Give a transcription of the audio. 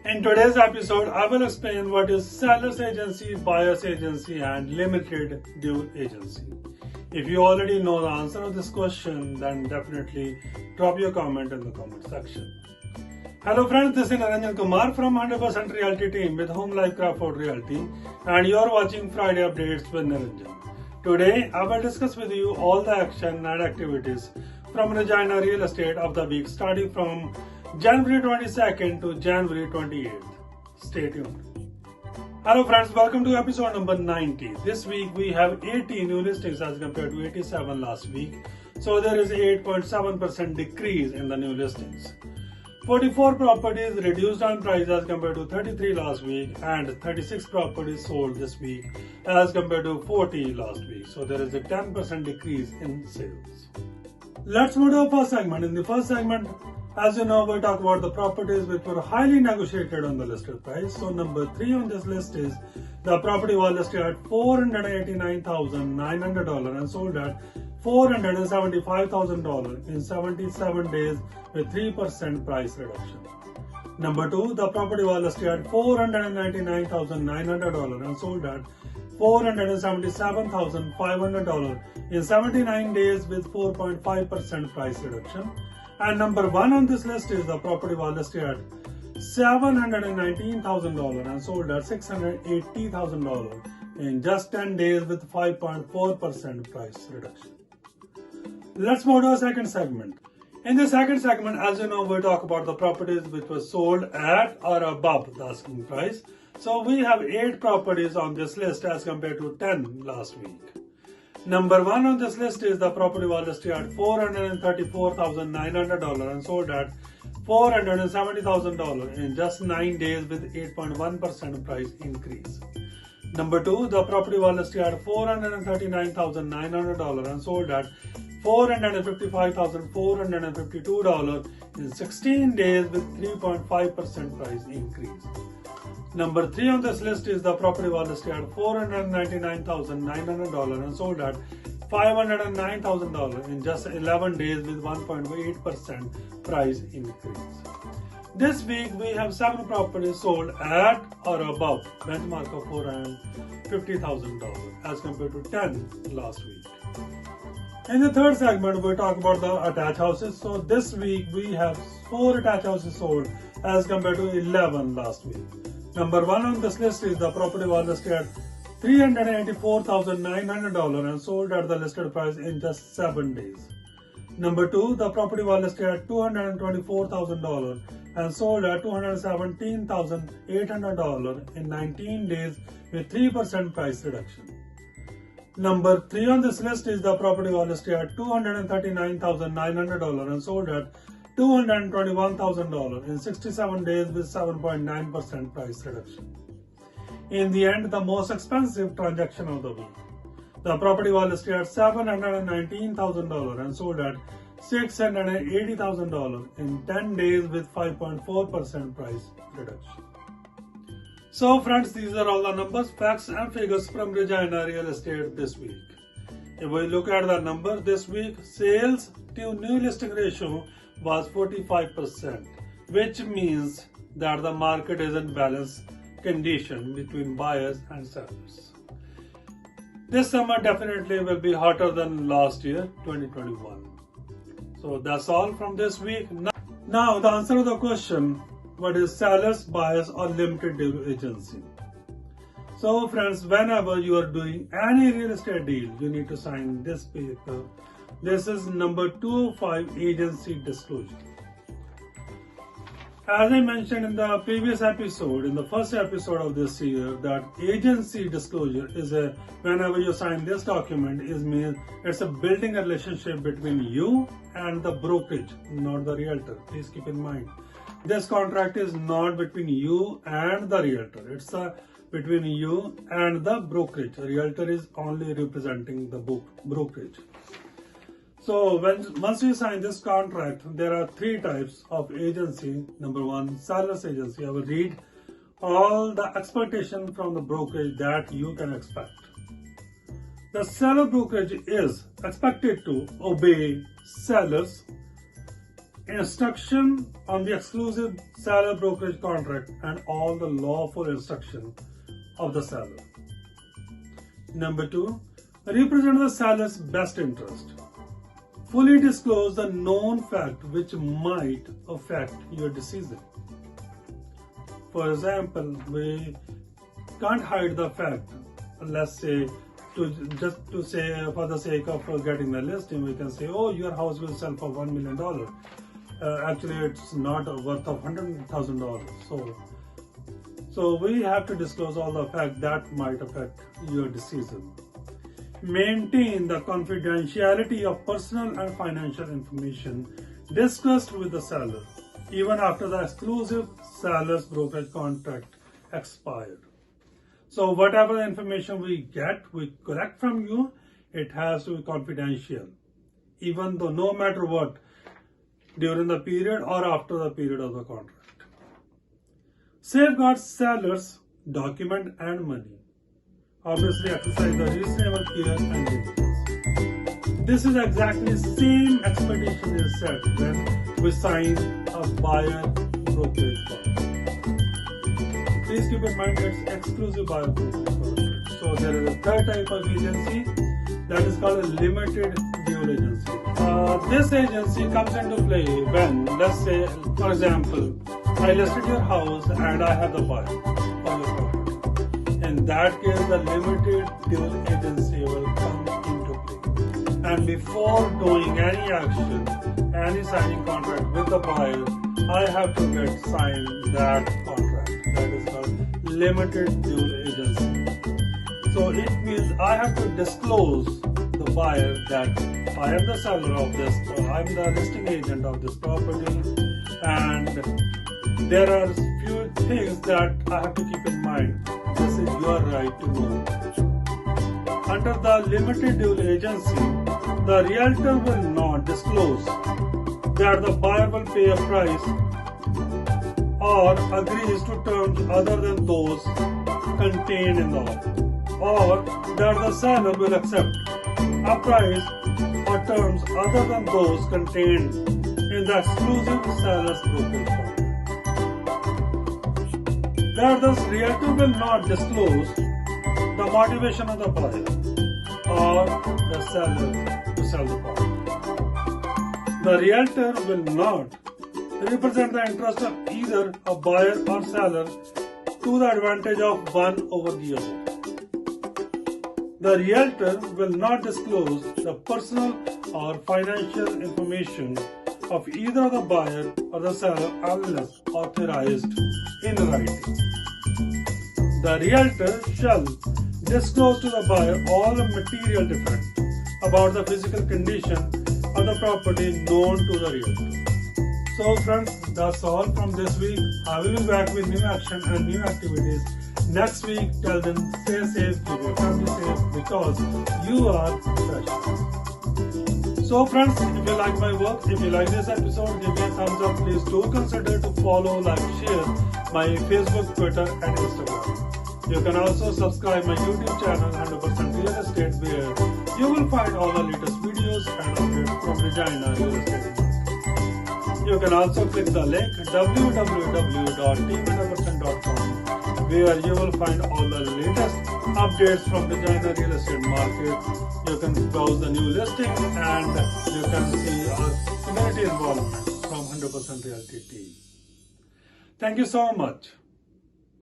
In today's episode, I will explain what is seller's agency, buyer's agency, and limited due agency. If you already know the answer of this question, then definitely drop your comment in the comment section. Hello friends, this is Niranjan Kumar from 100% Realty team with Home Life Crawford Realty, and you are watching Friday Updates with Niranjan. Today, I will discuss with you all the action and activities from Regina Real Estate of the week starting from January 22nd to January 28th. Stay tuned. Hello friends, welcome to episode number 90. This week we have 80 new listings as compared to 87 last week. So there is 8.7% decrease in the new listings. 44 properties reduced on price as compared to 33 last week, and 36 properties sold this week as compared to 40 last week. So there is a 10% decrease in sales. Let's move to the first segment. In the first segment, as you know, we'll talk about the properties which were highly negotiated on the listed price. So number 3 on this list is the property was listed at $489,900 and sold at $475,000 in 77 days with 3% price reduction. Number 2, the property was listed at $499,900 and sold at $477,500 in 79 days with 4.5% price reduction. And number 1 on this list is the property was listed at $719,000 and sold at $680,000 in just 10 days with 5.4% price reduction. Let's move to our second segment. In the second segment, as you know, we'll talk about the properties which were sold at or above the asking price. So we have 8 properties on this list as compared to 10 last week. Number 1 on this list is the property was listed at $434,900 and sold at $470,000 in just 9 days with 8.1% price increase. Number 2, the property was listed at $439,900 and sold at $455,452 in 16 days with 3.5% price increase. Number 3 on this list is the property was listed at $499,900 and sold at $509,000 in just 11 days with 1.8% price increase. This week we have 7 properties sold at or above benchmark of $450,000 as compared to 10 last week. In the third segment, we'll talk about the attached houses. So this week we have 4 attached houses sold as compared to 11 last week. Number 1 on this list is the property was listed at $384,900 and sold at the listed price in just 7 days. Number 2, the property was listed at $224,000 and sold at $217,800 in 19 days with 3% price reduction. Number 3 on this list is the property was listed at $239,900 and sold at $221,000 in 67 days with 7.9% price reduction. In the end, the most expensive transaction of the week. The property was listed at $719,000 and sold at $680,000 in 10 days with 5.4% price reduction. So friends, these are all the numbers, facts and figures from Regina Real Estate this week. If we look at the number this week, sales to new listing ratio was 45%, which means that the market is in balanced condition between buyers and sellers. This summer definitely will be hotter than last year, 2021. So that's all from this week. Now the answer to the question, what is sellers, buyers or limited due agency? So friends, whenever you are doing any real estate deal, you need to sign this paper. This is number 205 agency disclosure. As I mentioned in the previous episode, in the first episode of this year, that agency disclosure is whenever you sign this document, means it's a building a relationship between you and the brokerage, not the realtor. Please keep in mind, this contract is not between you and the realtor. It's between you and the brokerage. A realtor is only representing the brokerage. So once you sign this contract, there are 3 types of agency. Number 1, seller's agency. I will read all the expectation from the brokerage that you can expect. The seller brokerage is expected to obey sellers instruction on the exclusive seller brokerage contract and all the lawful instruction of the seller. Number 2, represent the seller's best interest. Fully disclose the known fact which might affect your decision. For example, we can't hide the fact. Let's say, for the sake of getting the listing, we can say, oh, your house will sell for $1 million. Actually, it's not worth of $100,000. So we have to disclose all the facts that might affect your decision. Maintain the confidentiality of personal and financial information discussed with the seller, even after the exclusive seller's brokerage contract expired. So whatever information we collect from you, it has to be confidential, even though no matter what, during the period or after the period of the contract. Safeguard sellers, document and money. Obviously exercise the reasonable care and diligence. This is exactly the same expectation is set when we sign a buyer brokerage contract. Please keep in mind it's exclusive buyer brokerage contract. So there is a third type of agency that is called a limited dual agency. This agency comes into play when, let's say, for example, I listed your house and I have the buyer for your property. In that case, the limited dual agency will come into play. And before doing any action, any signing contract with the buyer, I have to get signed that contract. That is called limited dual agency. So it means I have to disclose the buyer that I am the seller of this, I am the listing agent of this property, and there are few things that I have to keep in mind. This is your right to know. Under the limited dual agency, the realtor will not disclose that the buyer will pay a price or agrees to terms other than those contained in the offer, or that the seller will accept a price or terms other than those contained in the exclusive seller's brokerage contract. That the realtor will not disclose the motivation of the buyer or the seller to sell the property. The realtor will not represent the interest of either a buyer or seller to the advantage of one over the other. The realtor will not disclose the personal or financial information of either the buyer or the seller unless authorized in writing. The realtor shall disclose to the buyer all the material defects about the physical condition of the property known to the realtor. So friends, that's all from this week. I will be back with new action and new activities next week. Till then, stay safe, keep your family safe, because you are precious. So friends, if you like my work, if you like this episode, give me a thumbs up. Please do consider to follow, like, share my Facebook, Twitter and Instagram. You can also subscribe my YouTube channel 100% Real Estate, where you will find all the latest videos and updates from Regina Real Estate. You can also click the link www.team100%.com, where you will find all the latest updates from the Regina Real Estate market. You can browse the new listing and you can see our community involvement from 100% Realty team. Thank you so much.